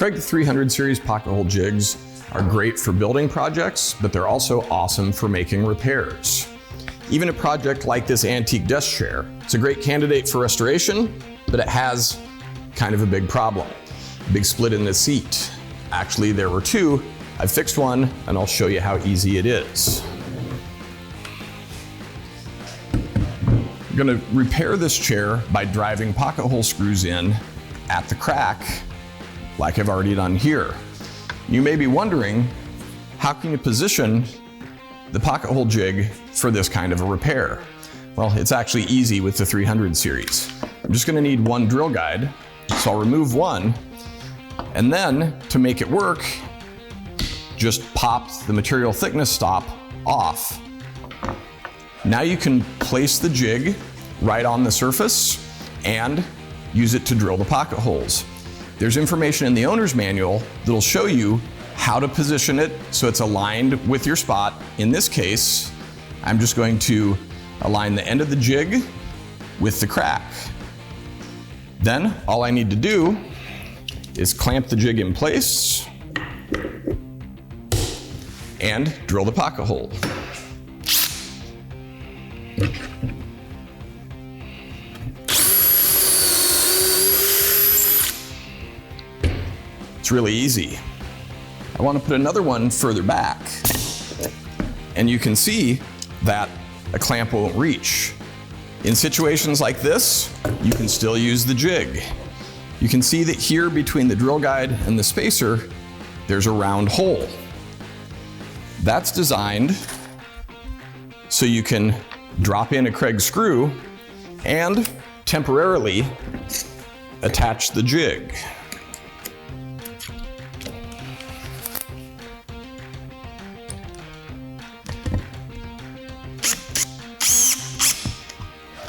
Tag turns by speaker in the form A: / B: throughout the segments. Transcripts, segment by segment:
A: Kreg 300 series Pocket-Hole jigs are great for building projects, but they're also awesome for making repairs. Even a project like this antique desk chair, it's a great candidate for restoration, but it has kind of a big problem. A big split in the seat. Actually, there were two. I've fixed one, and I'll show you how easy it is. I'm gonna repair this chair by driving pocket hole screws in at the crack, like I've already done here. You may be wondering, how can you position the pocket hole jig for this kind of a repair? Well, it's actually easy with the 300 series. I'm just gonna need one drill guide, so I'll remove one, and then to make it work, just pop the material thickness stop off. Now you can place the jig right on the surface and use it to drill the pocket holes. There's information in the owner's manual that'll show you how to position it so it's aligned with your spot. In this case, I'm just going to align the end of the jig with the crack. Then all I need to do is clamp the jig in place and drill the pocket hole. It's really easy. I want to put another one further back, and you can see that a clamp won't reach. In situations like this, you can still use the jig. You can see that here between the drill guide and the spacer, there's a round hole. That's designed so you can drop in a Kreg screw and temporarily attach the jig.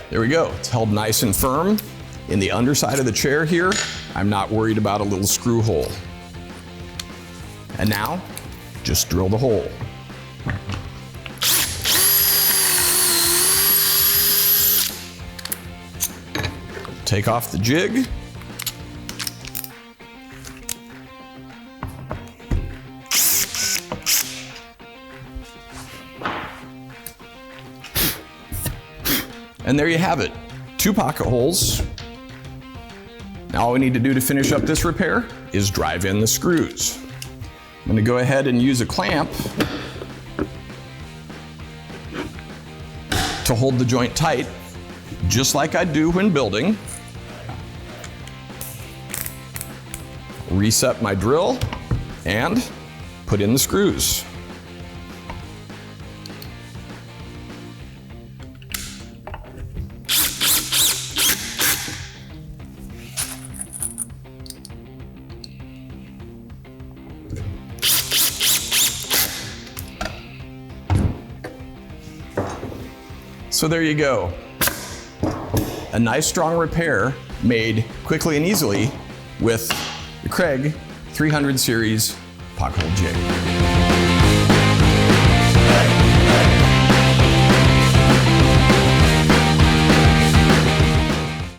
A: There we go, it's held nice and firm. In the underside of the chair here, I'm not worried about a little screw hole. And now, just drill the hole. Take off the jig. And there you have it, 2 pocket holes. Now all we need to do to finish up this repair is drive in the screws. I'm gonna go ahead and use a clamp to hold the joint tight, just like I do when building. Reset my drill and put in the screws. So there you go. A nice strong repair made quickly and easily with the Kreg 300 series Pocket-Hole jig.